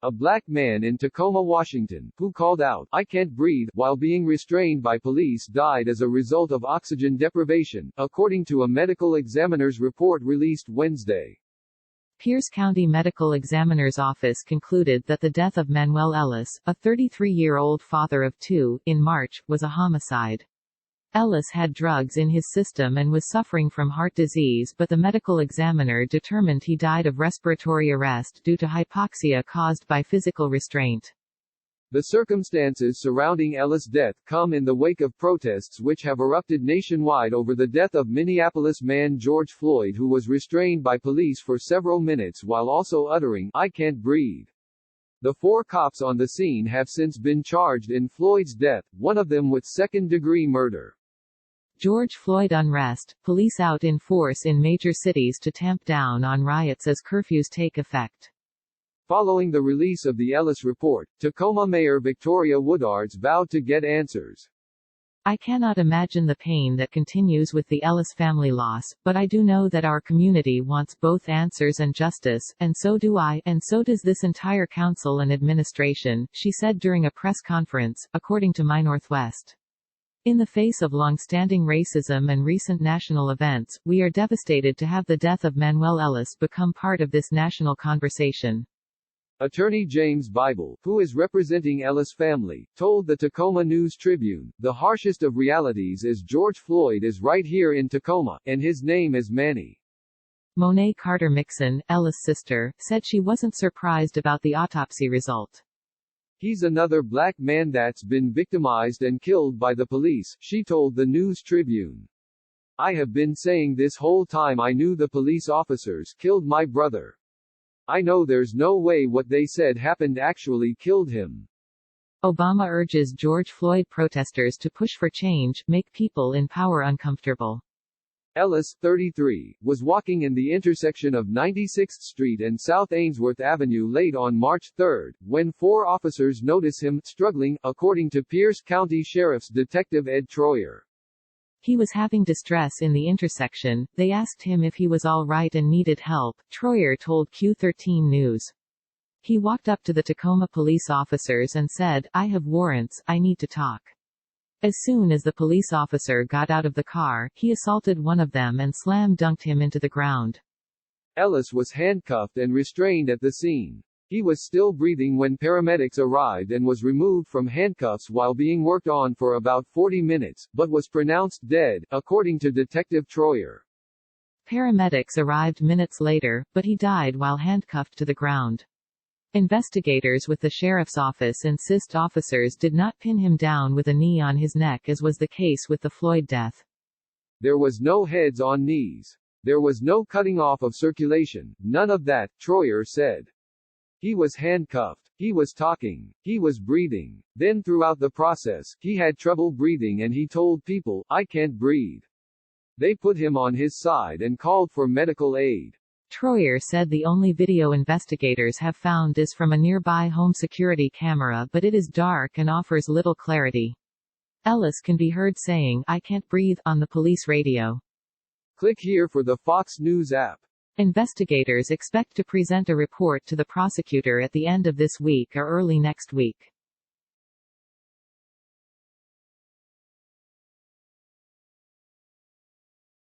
a black man in Tacoma, Washington, who called out, "I can't breathe," while being restrained by police died as a result of oxygen deprivation, according to a medical examiner's report released Wednesday. Pierce County Medical Examiner's Office concluded that the death of Manuel Ellis, a 33-year-old father of two, in March, was a homicide. Ellis had drugs in his system and was suffering from heart disease, but the medical examiner determined he died of respiratory arrest due to hypoxia caused by physical restraint. The circumstances surrounding Ellis' death come in the wake of protests which have erupted nationwide over the death of Minneapolis man George Floyd, who was restrained by police for several minutes while also uttering, "I can't breathe." The 4 cops on the scene have since been charged in Floyd's death, one of them with second-degree murder. George Floyd unrest, police out in force in major cities to tamp down on riots as curfews take effect. Following the release of the Ellis report, Tacoma Mayor Victoria Woodards vowed to get answers. "I cannot imagine the pain that continues with the Ellis family loss, but I do know that our community wants both answers and justice, and so do I, and so does this entire council and administration," she said during a press conference, according to MyNorthwest. "In the face of long-standing racism and recent national events, we are devastated to have the death of Manuel Ellis become part of this national conversation." Attorney James Bible, who is representing Ellis' family, told the Tacoma News-Tribune, "The harshest of realities is George Floyd is right here in Tacoma, and his name is Manny." Monet Carter Mixon, Ellis' sister, said she wasn't surprised about the autopsy result. "He's another black man that's been victimized and killed by the police," she told the News-Tribune. "I have been saying this whole time I knew the police officers killed my brother. I know there's no way what they said happened actually killed him." Obama urges George Floyd protesters to push for change, make people in power uncomfortable. Ellis, 33, was walking in the intersection of 96th Street and South Ainsworth Avenue late on March 3, when 4 officers noticed him struggling, according to Pierce County Sheriff's Detective Ed Troyer. "He was having distress in the intersection. They asked him if he was all right and needed help," Troyer told Q13 News. "He walked up to the Tacoma police officers and said, 'I have warrants, I need to talk.' As soon as the police officer got out of the car, he assaulted one of them and slam-dunked him into the ground." Ellis was handcuffed and restrained at the scene. He was still breathing when paramedics arrived and was removed from handcuffs while being worked on for about 40 minutes, but was pronounced dead, according to Detective Troyer. Paramedics arrived minutes later, but he died while handcuffed to the ground. Investigators with the sheriff's office insist officers did not pin him down with a knee on his neck as was the case with the Floyd death. "There was no heads on knees. There was no cutting off of circulation, none of that," Troyer said. "He was handcuffed. He was talking. He was breathing. Then throughout the process, he had trouble breathing and he told people, 'I can't breathe.' They put him on his side and called for medical aid." Troyer said the only video investigators have found is from a nearby home security camera, but it is dark and offers little clarity. Ellis can be heard saying, "I can't breathe," on the police radio. Click here for the Fox News app. Investigators expect to present a report to the prosecutor at the end of this week or early next week.